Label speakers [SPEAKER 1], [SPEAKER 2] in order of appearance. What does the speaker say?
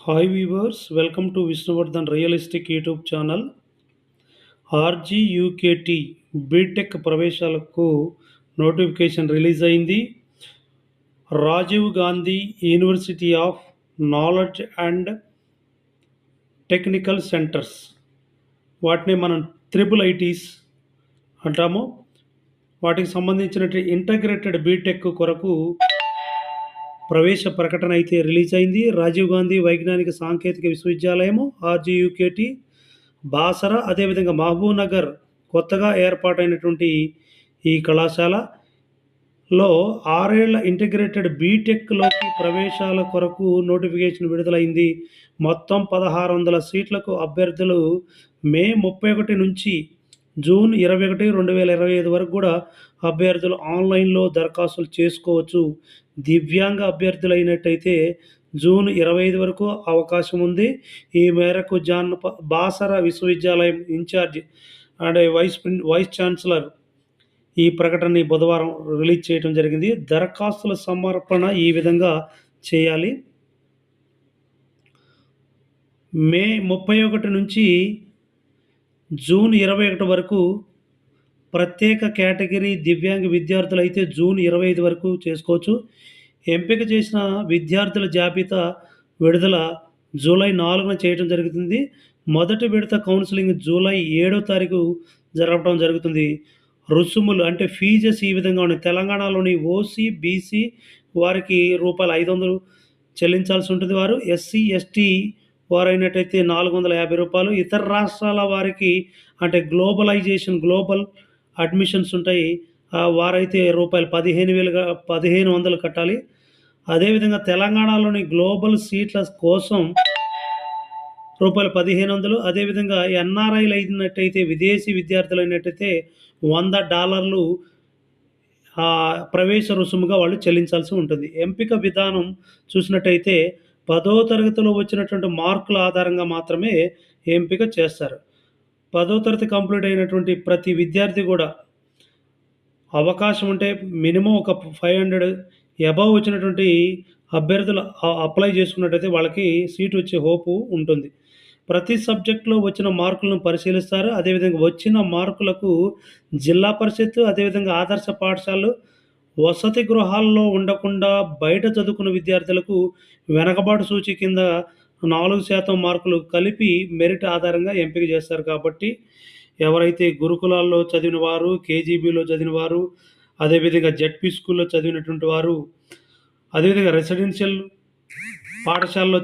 [SPEAKER 1] Hi viewers, welcome to Vishnuvardhan realistic YouTube channel. RGUKT BTech ప్రవేశాలకు notification release అయింది. Rajiv Gandhi university of knowledge and technical centres, వాటిని మనం triple ITs అంటాము. వాటికి సంబంధించిన ఇంటగ్రేటెడ్ బీటెక్ కొరకు ప్రవేశ ప్రకటన అయితే రిలీజ్ అయింది. రాజీవ్ గాంధీ వైజ్ఞానిక సాంకేతిక విశ్వవిద్యాలయము ఆర్జీయూకేటీ బాసర, అదేవిధంగా మహబూబ్ నగర్ కొత్తగా ఏర్పాటైనటువంటి ఈ కళాశాలలో 6 ఏళ్ల ఇంటిగ్రేటెడ్ బీటెక్లోకి ప్రవేశాల కొరకు నోటిఫికేషన్ విడుదలైంది. మొత్తం 1600 సీట్లకు అభ్యర్థులు మే 31 నుంచి జూన్ 21, 2025 వరకు కూడా అభ్యర్థులు ఆన్లైన్లో దరఖాస్తులు చేసుకోవచ్చు. దివ్యాంగ అభ్యర్థులైనట్టయితే జూన్ 25 వరకు అవకాశం ఉంది. ఈ మేరకు బాసర విశ్వవిద్యాలయం ఇన్ఛార్జ్ అండ్ వైస్ ఛాన్సలర్ ఈ ప్రకటనని బుధవారం రిలీజ్ చేయడం జరిగింది. దరఖాస్తుల సమర్పణ ఈ విధంగా చేయాలి. మే 31 నుంచి జూన్ 21 వరకు ప్రత్యేక కేటగిరీ దివ్యాంగ విద్యార్థులు అయితే జూన్ 25 వరకు చేసుకోవచ్చు. ఎంపిక చేసిన విద్యార్థుల జాబితా విడుదల జూలై 4న చేయడం జరుగుతుంది. మొదటి విడత కౌన్సిలింగ్ జూలై 7వ తారీఖు జరగడం జరుగుతుంది. రుసుములు అంటే ఫీజెస్ ఈ విధంగా ఉన్నాయి. తెలంగాణలోని ఓసీ, బీసీ వారికి రూ. 500 చెల్లించాల్సి ఉంటుంది. వారు ఎస్సీ, ఎస్టీ వారైనట్టయితే రూ. 450. ఇతర రాష్ట్రాల వారికి అంటే గ్లోబల్ అడ్మిషన్స్ ఉంటాయి. వారైతే రూపాయలు 1500 కట్టాలి. అదేవిధంగా తెలంగాణలోని గ్లోబల్ సీట్ల కోసం రూపాయలు 1500. అదేవిధంగా ఎన్ఆర్ఐలు అయినట్టయితే, విదేశీ విద్యార్థులు అయినట్టయితే $100 ప్రవేశ రుసుముగా వాళ్ళు చెల్లించాల్సి ఉంటుంది. ఎంపిక విధానం చూసినట్టయితే 10వ తరగతిలో వచ్చినటువంటి మార్కుల ఆధారంగా మాత్రమే ఎంపిక చేస్తారు. 10వ తరగతి కంప్లీట్ అయినటువంటి ప్రతి విద్యార్థి కూడా అవకాశం ఉంటే మినిమం ఒక 500 అబవ్ వచ్చినటువంటి అభ్యర్థులు అప్లై చేసుకున్నట్టయితే వాళ్ళకి సీట్ వచ్చే హోపు ఉంటుంది. ప్రతి సబ్జెక్టులో వచ్చిన మార్కులను పరిశీలిస్తారు. అదేవిధంగా వచ్చిన మార్కులకు జిల్లా పరిషత్, అదేవిధంగా ఆదర్శ పాఠశాలలు, వసతి గృహాల్లో ఉండకుండా బయట చదువుకున్న విద్యార్థులకు వెనకబాటు సూచి కింద 4% మార్కులు కలిపి మెరిట్ ఆధారంగా ఎంపిక చేస్తారు. కాబట్టి ఎవరైతే గురుకులాల్లో చదివిన వారు, కేజీబీలో చదివిన వారు, అదేవిధంగా జెడ్పీ స్కూల్లో చదివినటువంటి వారు, అదేవిధంగా రెసిడెన్షియల్ పాఠశాలలో